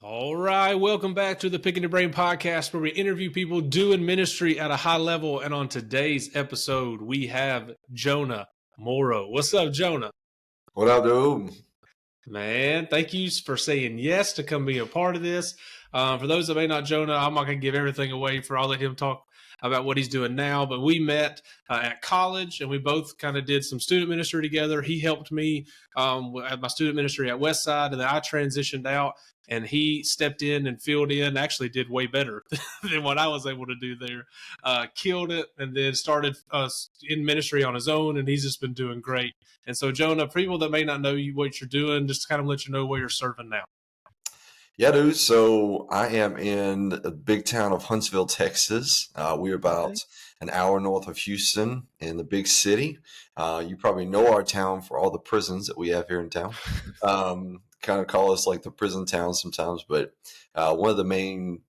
All right, welcome back to the Picking the Brain podcast, where we interview people doing ministry at a high level. And on today's episode, we have Jonah Morrow. What's up, Jonah? What up, dude? Man, thank you for saying yes to come be a part of this. For those that may not, Jonah, I'm not going to give everything away. I'll let him talk about what he's doing now. But we met at college, and we both kind of did some student ministry together. He helped me at my student ministry at Westside, and then I transitioned out, and he stepped in and filled in. Actually, did way better than what I was able to do there. Killed it, and then started in ministry on his own, and he's just been doing great. And so, Jonah, for people that may not know you, what you're doing, just to kind of let you know where you're serving now. Yeah, dude. So I am in the big town of Huntsville, Texas. We're about an hour north of Houston in the big city. You probably know our town for all the prisons that we have here in town. Kind of call us like the prison town sometimes, but one of the main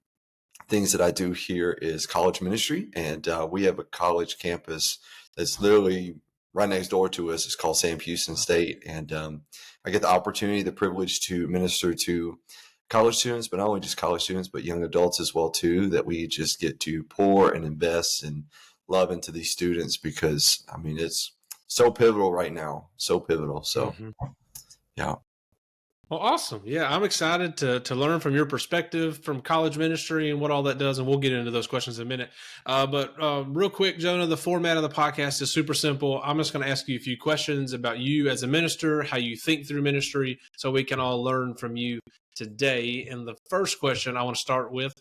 things that I do here is college ministry, and we have a college campus that's literally right next door to us. It's called Sam Houston State, and I get the opportunity, the privilege to minister to college students, but not only just college students, but young adults as well too. That we just get to pour and invest and love into these students because I mean it's so pivotal right now, so pivotal. So yeah. Well, awesome. Yeah, I'm excited to learn from your perspective from college ministry and what all that does, and we'll get into those questions in a minute. But real quick, Jonah, the format of the podcast is super simple. I'm just going to ask you a few questions about you as a minister, how you think through ministry, so we can all learn from you today. And the first question I want to start with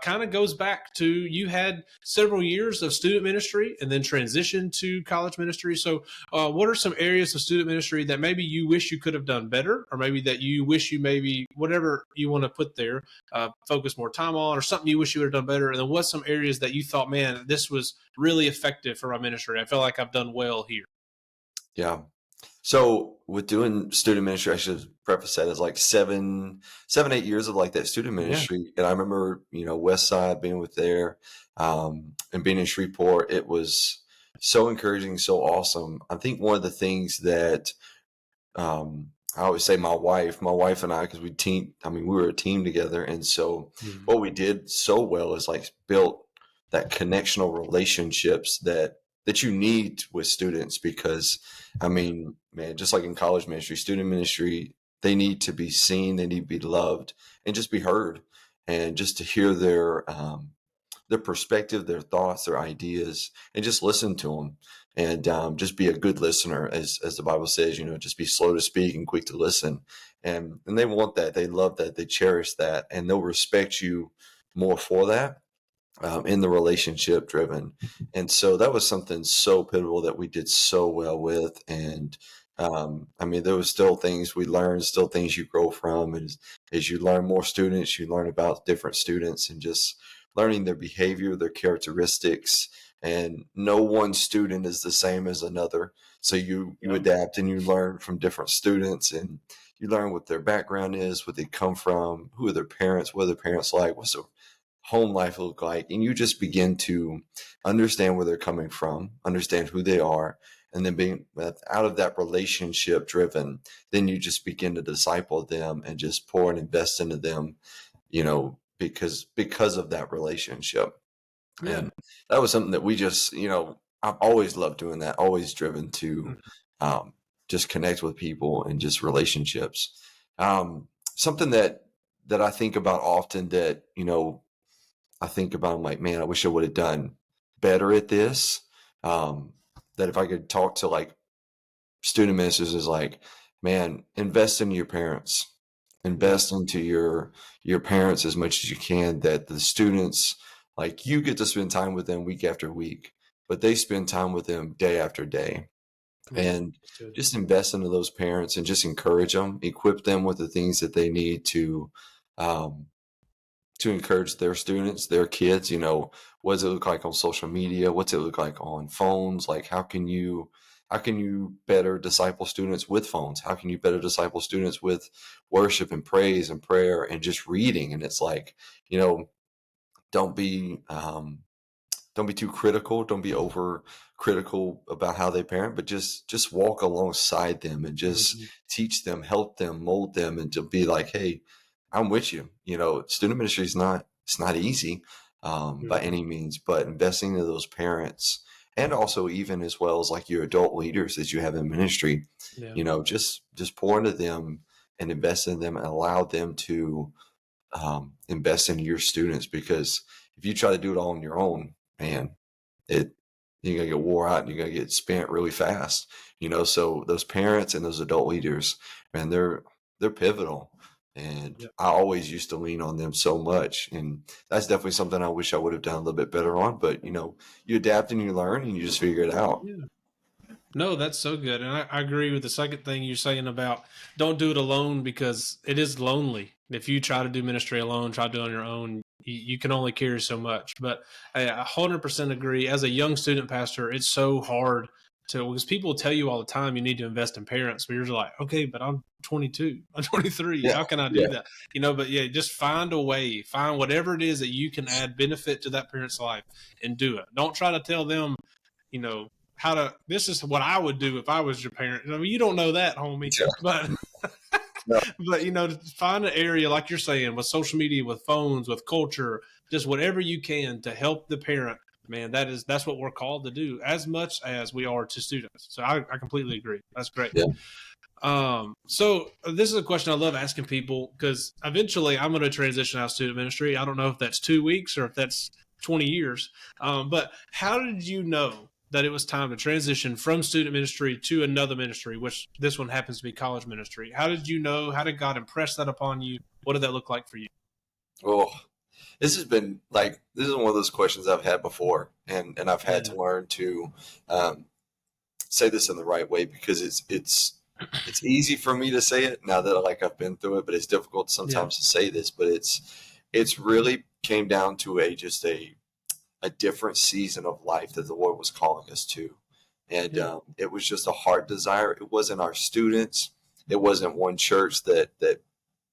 kind of goes back to you had several years of student ministry and then transitioned to college ministry. So what are some areas of student ministry that maybe you wish you could have done better, or maybe that you wish you maybe, whatever you want to put there, focus more time on, or something you wish you would have done better? And then what's some areas that you thought, man, this was really effective for my ministry? I feel like I've done well here. Yeah. So with doing student ministry, I should preface that as like 8 years of like that student ministry. And I remember, West Side being with there, and being in Shreveport, it was so encouraging, so awesome. I think one of the things that, I always say my wife and I, because we were a team together. And so what we did so well is like built that connectional relationships that you need with students, because I mean, man, just like in college ministry, student ministry, they need to be seen, they need to be loved, and just be heard, and just to hear their perspective, their thoughts, their ideas, and just listen to them, and just be a good listener, as the Bible says. Just be slow to speak and quick to listen, and they want that, they love that, they cherish that, and they'll respect you more for that. In the relationship driven. And so that was something so pivotal that we did so well with. And I mean, there was still things we learned, still things you grow from. And as you learn more students, you learn about different students and just learning their behavior, their characteristics. And no one student is the same as another. So you adapt and you learn from different students, and you learn what their background is, what they come from, who are their parents, what are their parents like, what's their home life look like, and you just begin to understand where they're coming from, understand who they are, and then being out of that relationship driven, then you just begin to disciple them and just pour and invest into them, because of that relationship. Yeah. And that was something that we just, I've always loved doing that, always driven to just connect with people and just relationships. Something that I think about often, that I think about, I'm like, man, I wish I would have done better at this. That if I could talk to like student ministers, is like, man, invest into your parents, invest into your parents as much as you can, that the students, like, you get to spend time with them week after week, but they spend time with them day after day. And just invest into those parents and just encourage them, equip them with the things that they need um, to encourage their students, their kids. What does it look like on social media? What's it look like on phones? Like, how can you better disciple students with phones? How can you better disciple students with worship and praise and prayer and just reading? And it's like, don't be too critical. Don't be over critical about how they parent, but just walk alongside them and just teach them, help them, mold them, and to be like, hey, I'm with you. You know, student ministry is not, it's not easy by Mhm. any means, but investing in those parents and also even as well as like your adult leaders that you have in ministry, Yeah. you know, just pour into them and invest in them and allow them to invest in your students, because if you try to do it all on your own, man, it you're gonna get wore out and you're gonna get spent really fast. You know, so those parents and those adult leaders, man, they're pivotal. And Yeah. I always used to lean on them so much. And that's definitely something I wish I would have done a little bit better on. But you know, you adapt and you learn and you just figure it out. Yeah. No, that's so good. And I agree with the second thing you're saying about don't do it alone, because it is lonely. If you try to do ministry alone, try to do it on your own, you can only carry so much. But I 100% agree. As a young student pastor, it's so hard to, because people tell you all the time you need to invest in parents, but you're just like, okay, but I'm 22, I'm 23. Yeah. How can I do Yeah. that? But yeah, just find a way, find whatever it is that you can add benefit to that parent's life and do it. Don't try to tell them, you know, how to, this is what I would do if I was your parent. I mean, you don't know that, homie, Yeah. but No, to find an area like you're saying, with social media, with phones, with culture, just whatever you can to help the parent, man, that's what we're called to do as much as we are to students. So I completely agree. That's great. yeah. So this is a question I love asking people, because eventually I'm going to transition out of student ministry. I don't know if that's 2 weeks or if that's 20 years. But how did you know that it was time to transition from student ministry to another ministry, which this one happens to be college ministry? How did you know? How did God impress that upon you? What did that look like for you? Oh, this has been like, this is one of those questions I've had before, and I've had Yeah. to learn to um, say this in the right way, because it's easy for me to say it now that like I've been through it, but it's difficult Yeah. sometimes to say this. But it's really came down to just a different season of life that the Lord was calling us to, and Yeah. it was just a heart desire. It wasn't our students. It wasn't one church that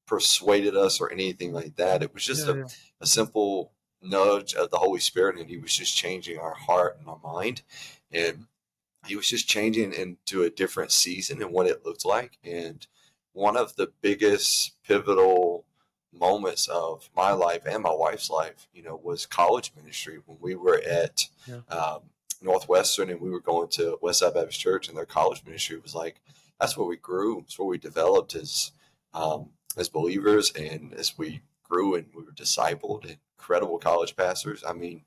persuaded us or anything like that. It was just Yeah. Yeah. a simple nudge of the Holy Spirit, and He was just changing our heart and our mind. And He was just changing into a different season and what it looked like. And one of the biggest pivotal moments of my life and my wife's life, you know, was college ministry when we were at Yeah. um, Northwestern and we were going to Westside Baptist Church, and their college ministry was like, that's where we grew. It's where we developed as believers, and as we grew and we were discipled, and incredible college pastors. I mean,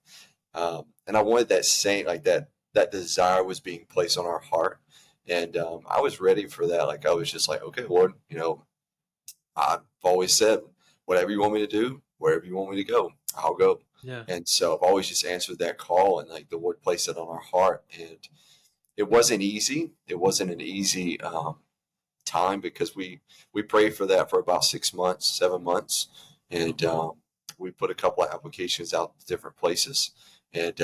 and I wanted that same, like that desire was being placed on our heart. And I was ready for that. Like, I was just like, okay, Lord, you know, I've always said, whatever you want me to do, wherever you want me to go, I'll go. Yeah. And so I've always just answered that call, and like the Lord placed it on our heart. And it wasn't easy. It wasn't an easy time, because we prayed for that for about 6 months, 7 months. And we put a couple of applications out to different places. And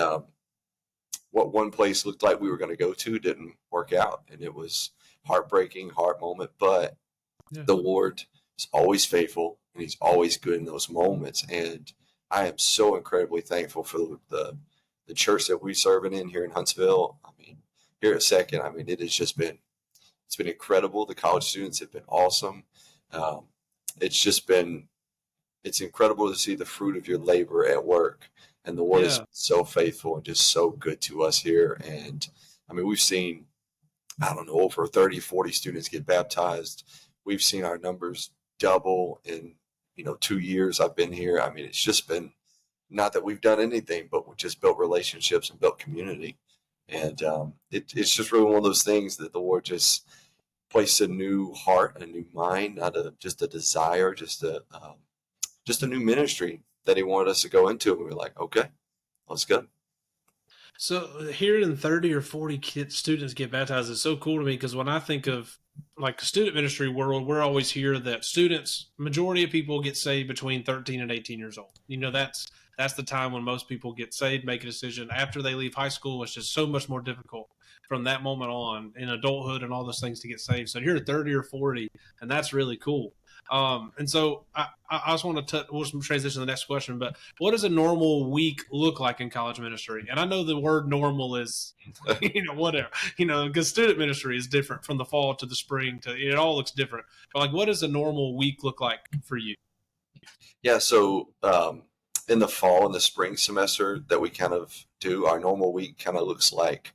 what one place looked like we were going to go to didn't work out, and it was heartbreaking, heart moment. But Yeah. the Lord is always faithful, and He's always good in those moments. And I am so incredibly thankful for the church that we serve in here in Huntsville. I mean, here at Second, I mean, it has just been, it's been incredible. The college students have been awesome. Um, it's just been, it's incredible to see the fruit of your labor at work. And the Lord is Yeah. so faithful and just so good to us here. And I mean, we've seen, I don't know, over 30, 40 students get baptized. We've seen our numbers double in, you know, 2 years I've been here. I mean, it's just been, not that we've done anything, but we've just built relationships and built community. And it's just really one of those things that the Lord just placed a new heart, a new mind, not just a desire, just a new ministry that He wanted us to go into. And we were like, okay, let's go. So hearing 30 or 40 students get baptized is so cool to me, because when I think of like student ministry world, we're always here that students, majority of people get saved between 13 and 18 years old. That's the time when most people get saved, make a decision. After they leave high school, it's just so much more difficult from that moment on in adulthood and all those things to get saved. So you're 30 or 40, and that's really cool. And so I just want to we'll transition to the next question, but what does a normal week look like in college ministry? And I know the word normal is, whatever, because student ministry is different from the fall to the spring to, it all looks different. But like, what does a normal week look like for you? Yeah, so in the fall and the spring semester that we kind of do, our normal week kind of looks like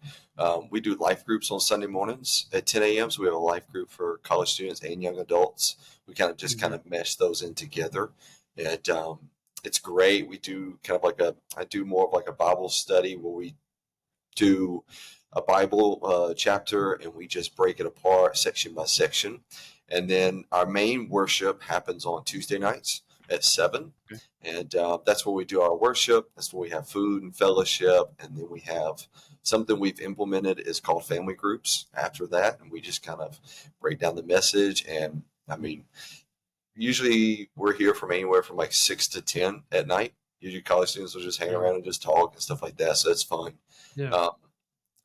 we do life groups on Sunday mornings at 10 a.m. So we have a life group for college students and young adults. We kind of just kind Mhm. of mesh those in together. And it's great. We do kind of like I do more of like a Bible study where we do a Bible chapter and we just break it apart section by section. And then our main worship happens on Tuesday nights at 7. Okay. And that's where we do our worship. That's where we have food and fellowship. And then we have something we've implemented is called family groups after that. And we just kind of break down the message. And I mean, usually we're here from anywhere from like 6 to 10 at night. Usually college students will just hang Mhm. around and just talk and stuff like that. So it's fun. Yeah. Um,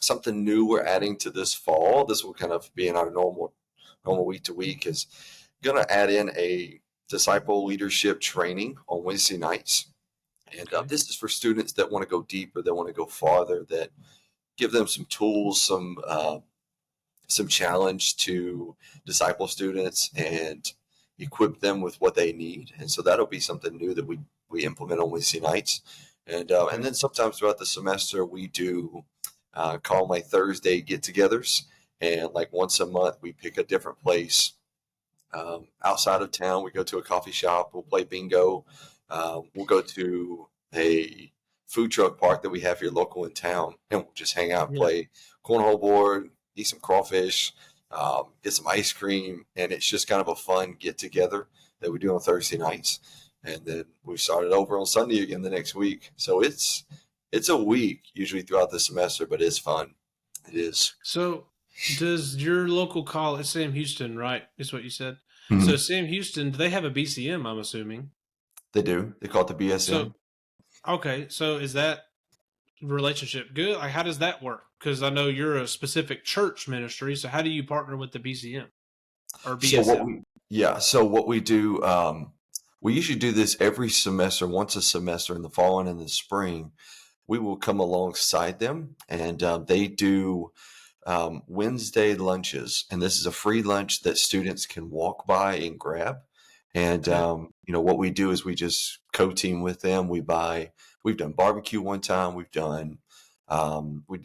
Something new we're adding to this fall. This will kind of be in our normal week to week is going to add in a disciple leadership training on Wednesday nights. And Okay. this is for students that want to go deeper, that want to go farther, that give them some tools, some challenge to disciple students and equip them with what they need. And so that'll be something new that we implement on Wednesday nights. And Okay. then sometimes throughout the semester we do call them like Thursday get-togethers, and like once a month we pick a different place outside of town. We go to a coffee shop. We'll play bingo. We'll go to a food truck park that we have here local in town, and we'll just hang out and Yeah. play cornhole board, eat some crawfish, get some ice cream, and it's just kind of a fun get together that we do on Thursday nights. And then we start it over on Sunday again the next week. So it's a week usually throughout the semester, but it's fun. It is. So, does your local college, Sam Houston, right? Is what you said. So, Mhm. Sam Houston, do they have a BCM? I'm assuming. They do. They call it the So, BSM. okay. So, is that relationship good? Like, how does that work? Because I know you're a specific church ministry. So, how do you partner with the BCM or So what BSM? we yeah, so what we do, we usually do this every semester, once a semester in the fall and in the spring. We will come alongside them, and they do Wednesday lunches, and this is a free lunch that students can walk by and grab. And Okay. what we do is we just co-team with them. We've done barbecue one time, we did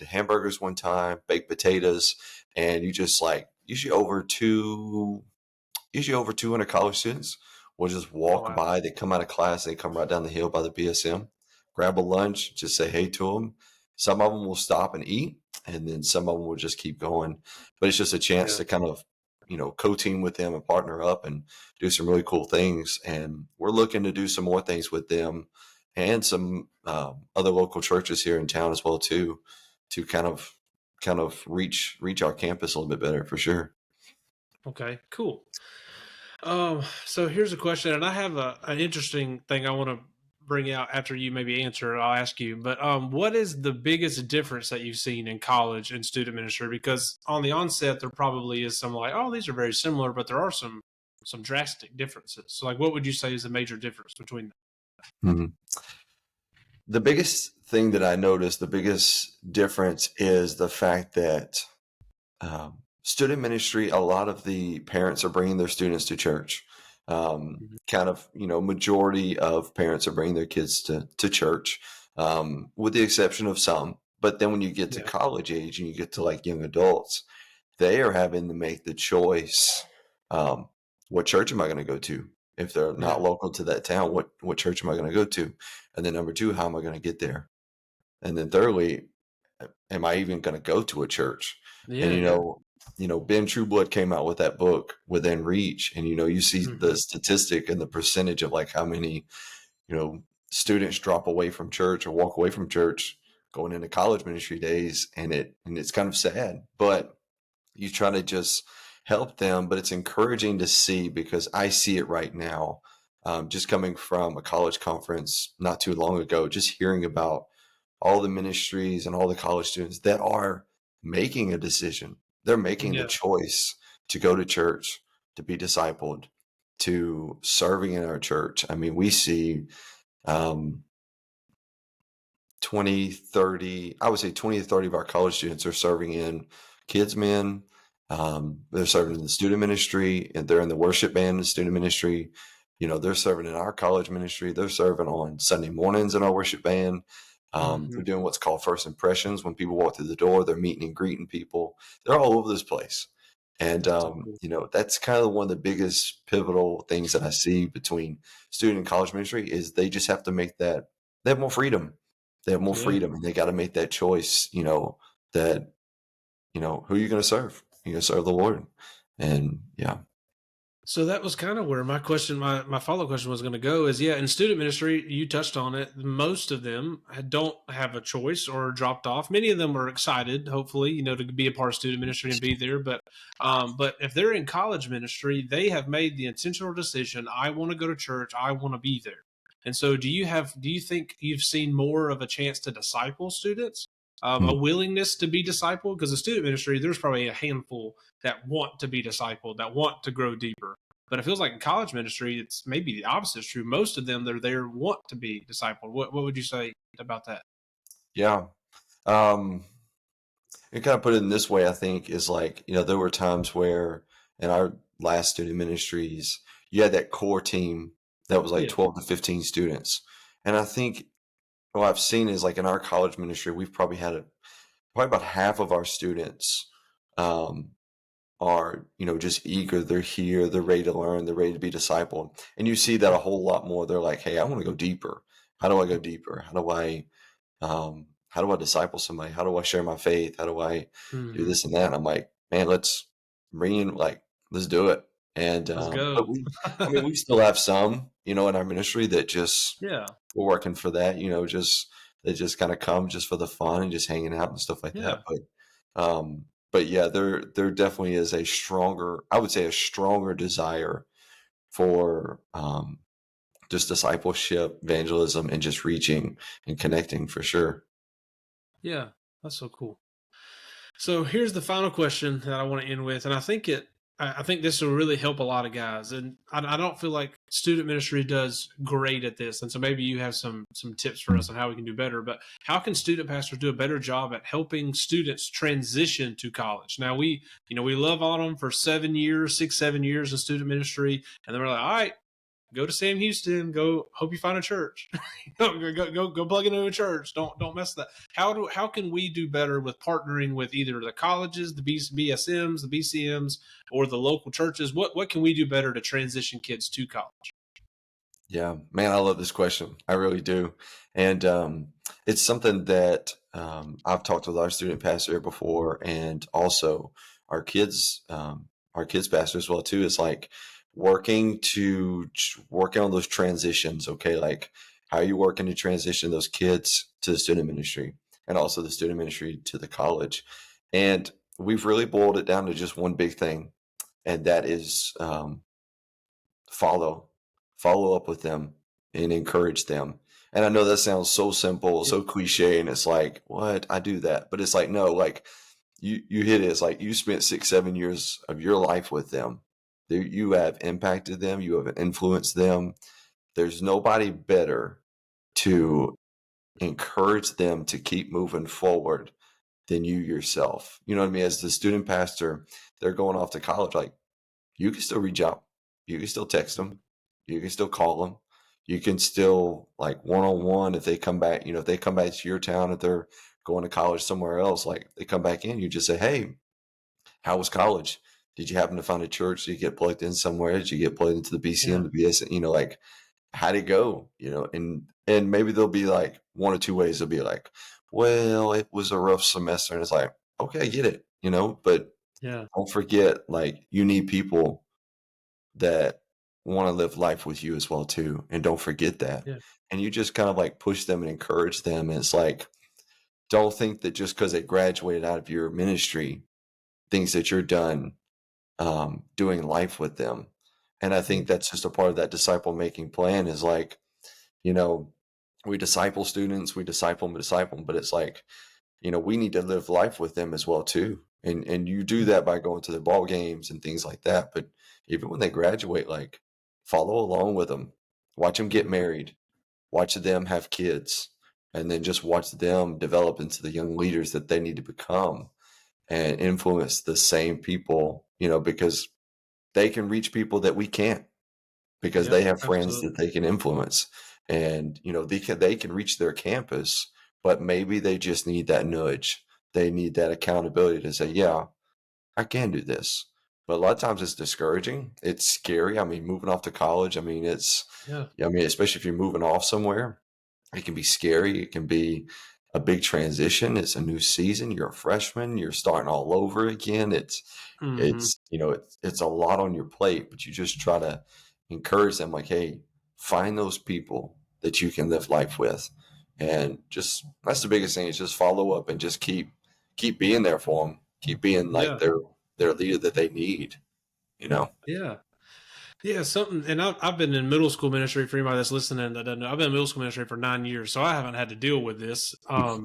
hamburgers one time, baked potatoes, and you just like usually over 200 college students will just Oh, walk wow. by. They come out of class, they come right down the hill by the BSM, grab a lunch, just say hey to them. Some of them will stop and eat, and then some of them will just keep going. But it's just a chance Yeah. to kind of, co-team with them and partner up and do some really cool things. And we're looking to do some more things with them and some other local churches here in town as well too, to kind of reach our campus a little bit better for sure. Okay. Cool. So here's a question, and I have an interesting thing I want to bring out after you maybe answer. I'll ask you, but what is the biggest difference that you've seen in college and student ministry? Because on the onset, there probably is some like, oh, these are very similar, but there are some drastic differences. So, like, what would you say is the major difference between them? Mhm. The biggest thing that I noticed, the biggest difference is the fact that student ministry, a lot of the parents are bringing their students to church. Mhm. Kind of, majority of parents are bringing their kids to church, with the exception of some. But then when you get to Yeah, college age and you get to like young adults, they are having to make the choice. Um, what church am I going to go to? If they're yeah, not local to that town, what church am I going to go to? And then number two, how am I going to get there? And then thirdly, am I even going to go to a church? And yeah, yeah. Ben Trueblood came out with that book Within Reach, and you see Hmm. the statistic and the percentage of like how many you know students drop away from church or walk away from church going into college ministry days, and it's kind of sad, but you try to just help them. But it's encouraging to see because I see it right now, just coming from a college conference not too long ago, just hearing about all the ministries and all the college students that are making a decision. They're making the Yeah. choice to go to church, to be discipled, to serving in our church. I mean, we see um, 20, 30, I would say 20 to 30 of our college students are serving in kids men. They're serving in the student ministry, and they're in the worship band and student ministry. They're serving in our college ministry. They're serving on Sunday mornings in our worship band. They're Hmm. doing what's called first impressions. When people walk through the door, they're meeting and greeting people. They're all over this place. And, That's so cool. that's kind of one of the biggest pivotal things that I see between student and college ministry is they just have to make that, they have more freedom. They have more Yeah. freedom and they got to make that choice, that, who are you going to serve? You're going to serve the Lord. And yeah. So that was kind of where my question, my follow-up question was going to go is, yeah, in student ministry, you touched on it. Most of them don't have a choice or dropped off. Many of them are excited, hopefully, to be a part of student ministry and be there. But if they're in college ministry, they have made the intentional decision, I want to go to church. I want to be there. And so do you think you've seen more of a chance to disciple students? A Hmm. willingness to be discipled? Because in student ministry, there's probably a handful that want to be discipled, that want to grow deeper. But it feels like in college ministry, it's maybe the opposite is true. Most of them, they're there want to be discipled. What would you say about that? Yeah. Um, and kind of put it in this way, I think, is like, there were times where in our last student ministries, you had that core team that was like Yeah. 12 to 15 students. And I think what I've seen is like in our college ministry, we've probably had probably about half of our students um, are, just eager. They're here, they're ready to learn, they're ready to be discipled. And you see that a whole lot more. They're like, hey, I want to go deeper. How do I go deeper? How do I disciple somebody? How do I share my faith? How do I do Mm-hmm. this and that? And I'm like, man, let's let's do it. And Let's but go. I mean, we still have some, in our ministry that just Yeah. we're working for that, just they just kind of come just for the fun and just hanging out and stuff like that. Yeah. But yeah, there definitely is a stronger, I would say, a stronger desire for just discipleship, evangelism, and just reaching and connecting for sure. Yeah. That's so cool. So here's the final question that I want to end with, and I think this will really help a lot of guys. And I don't feel like student ministry does great at this, and so maybe you have some tips for us on how we can do better. But how can student pastors do a better job at helping students transition to college? Now we love on them for 7 years, 6, 7 years in student ministry, and then we're like, all right, go to Sam Houston. Go. Hope you find a church. Go plug into a church. Don't mess with that. How can we do better with partnering with either the colleges, the BSMs, the BCMs, or the local churches? What can we do better to transition kids to college? Yeah, man, I love this question. I really do. And it's something that I've talked with our student pastor before and also our kids pastor as well too. Is like working on those transitions. Okay. Like how are you working to transition those kids to the student ministry and also the student ministry to the college? And we've really boiled it down to just one big thing. And that is, follow follow up with them and encourage them. And I know that sounds so simple, Yeah. so cliche, and it's like, what? I do that. But it's like, no, like you hit it. It's like you spent 6 7 years of your life with them. You have impacted them, you have influenced them. There's nobody better to encourage them to keep moving forward than you yourself. You know what I mean? As the student pastor, they're going off to college. Like you can still reach out. You can still text them. You can still call them. You can still like one on one if they come back. If they come back to your town, if they're going to college somewhere else, like they come back in, you just say, "Hey, how was college? Did you happen to find a church? Did you get plugged in somewhere? Did you get plugged into the BCM, Yeah. the BS? Like how'd it go? And maybe there'll be like one or two ways. They'll be like, well, it was a rough semester, and it's like, okay, I get it, but Yeah. don't forget, like you need people that want to live life with you as well too, and don't forget that. Yeah. And you just kind of like push them and encourage them. And it's like, don't think that just because they graduated out of your ministry, things that you're done doing life with them. And I Yeah. think that's just a part of that disciple making plan is like, you know, we disciple students, we disciple them, but it's like, we need to live life with them as well too. And you do Yeah. that by going to the ball games and things like that. But even when they graduate, like follow along with them, watch them get married, watch them have kids, and then just watch them develop into the young leaders that they need to become and influence the same people, because they can reach people that we can't because Yep, they have friends absolutely. that they can influence, and they can reach their campus, but maybe they just need that nudge. They need that accountability to say, yeah, I can do this. But a lot of times it's discouraging. It's scary. I mean, moving off to college, I mean, Yeah. I mean, especially if you're moving off somewhere, it can be scary. It can be a big transition. It's a new season. You're a freshman. You're starting all over again. Hmm. It's a lot on your plate, but you just try to encourage them like, hey, find those people that you can live life with. And just that's the biggest thing is just follow up and just keep being there for them. Keep being like Yeah. their leader that they need, you know. Yeah. Yeah, something, and I've been in middle school ministry for anybody that's listening that doesn't know. I've been in middle school ministry for 9 years, so I haven't had to deal with this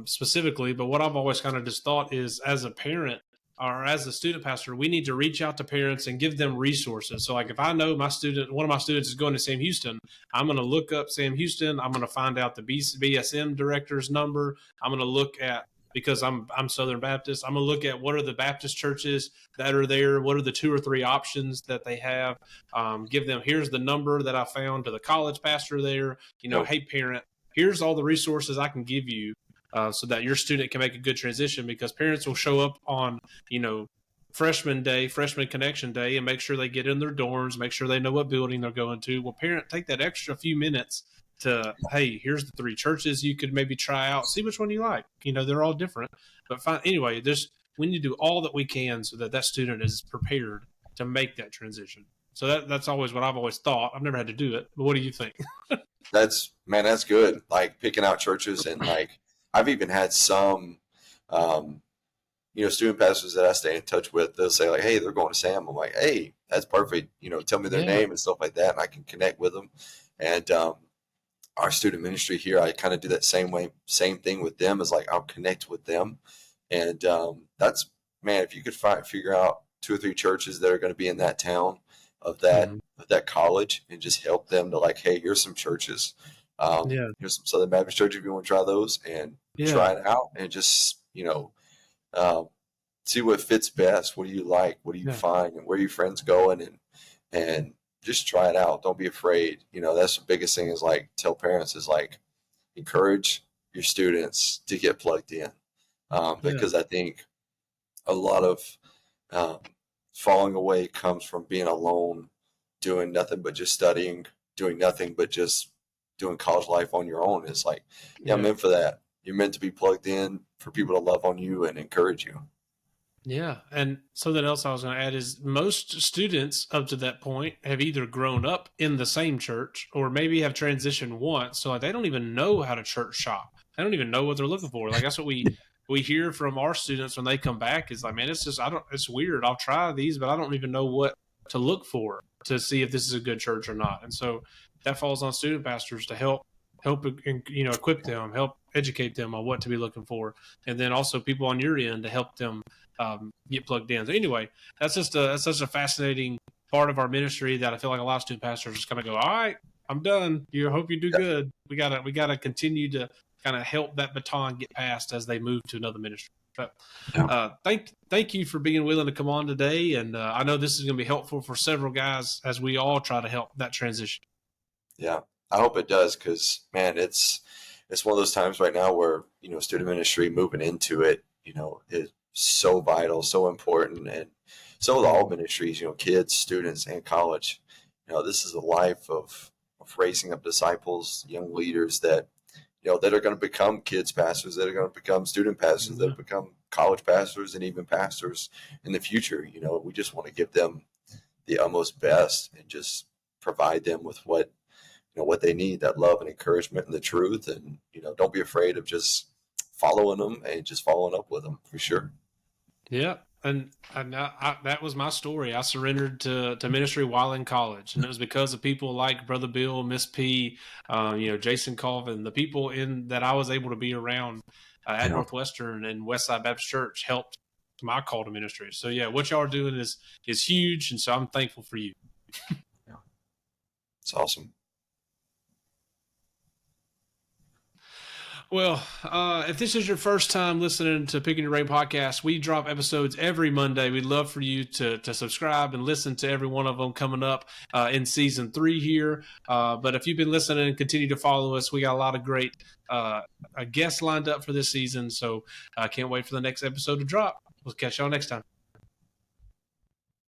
specifically. But what I've always kind of just thought is, as a parent or as a student pastor, we need to reach out to parents and give them resources. So, like, if I know one of my students is going to Sam Houston, I'm going to look up Sam Houston. I'm going to find out the BSM director's number. I'm going to look at because I'm Southern Baptist. I'm going to look at what are the Baptist churches that are there. What are the 2 or 3 options that they have? Give them, here's the number that I found to the college pastor there. Yep. Hey, parent, here's all the resources I can give you so that your student can make a good transition, because parents will show up on, you know, freshman connection day, and make sure they get in their dorms, make sure they know what building they're going to. Well, parent, take that extra few minutes to, hey, here's the 3 churches you could maybe try out, see which one you like. They're all different, but fine. Anyway, we need to do all that we can so that student is prepared to make that transition. So that's always what I've always thought. I've never had to do it, but what do you think? That's good. Like picking out churches and like I've even had some um, student pastors that I stay in touch with, they'll say like, hey, they're going to Sam. I'm like, hey, that's perfect. Tell me their Yeah. name and stuff like that, and I can connect with them. And our student ministry here, I kind of do that same thing with them. Is like I'll connect with them, and that's man. If you could figure out 2 or 3 churches that are going to be in that town of that Mhm. of that college, and just help them to like, hey, here's some churches. Yeah. Here's some Southern Baptist churches if you want to try those, and Yeah. try it out, and just um, see what fits best. What do you like? What do you Yeah. find? And where are your friends going? And just try it out. Don't be afraid. That's the biggest thing is like tell parents is like encourage your students to get plugged in. Yeah. Because I think a lot of um, falling away comes from being alone, doing nothing but just studying, doing nothing but just doing college life on your own. It's like, yeah, I'm Yeah. meant for that. You're meant to be plugged in for people to love on you and encourage you. Yeah. And something else I was going to add is most students up to that point have either grown up in the same church or maybe have transitioned once. So like they don't even know how to church shop. They don't even know what they're looking for. Like that's what we hear from our students when they come back is like, man, it's weird. I'll try these, but I don't even know what to look for to see if this is a good church or not. And so that falls on student pastors to help equip them, help educate them on what to be looking for, and then also people on your end to help them get plugged in. So anyway, that's such a fascinating part of our ministry that I feel like a lot of student pastors just kind of go, all right, I'm done. You hope you do Yeah. good. We gotta continue to kind of help that baton get passed as they move to another ministry. But Yeah. thank you for being willing to come on today, and I know this is going to be helpful for several guys as we all try to help that transition. Yeah, I hope it does because man, it's one of those times right now where student ministry moving into it, is so vital, so important, and so are all Mhm. ministries. Kids, students, and college. This is a life of raising up disciples, young leaders that are going to become kids pastors, that are going to become student pastors, that Yeah, become college pastors, and even pastors in the future. We just want to give them the utmost best and just provide them with what they need, that love and encouragement and the truth. And don't be afraid of just following them and just following up with them for sure. yeah. And that was my story. I surrendered to ministry while in college, and it was because of people like Brother Bill, Miss P, Jason Colvin, the people in that I was able to be around at Yeah, Northwestern and Westside Baptist Church helped my call to ministry. So yeah, what y'all are doing is huge, and so I'm thankful for you. yeah, it's awesome. Well, if this is your first time listening to Picking Your Brain podcast, we drop episodes every Monday. We'd love for you to subscribe and listen to every one of them coming up in season 3 here. But if you've been listening and continue to follow us, we got a lot of great guests lined up for this season. So I can't wait for the next episode to drop. We'll catch y'all next time.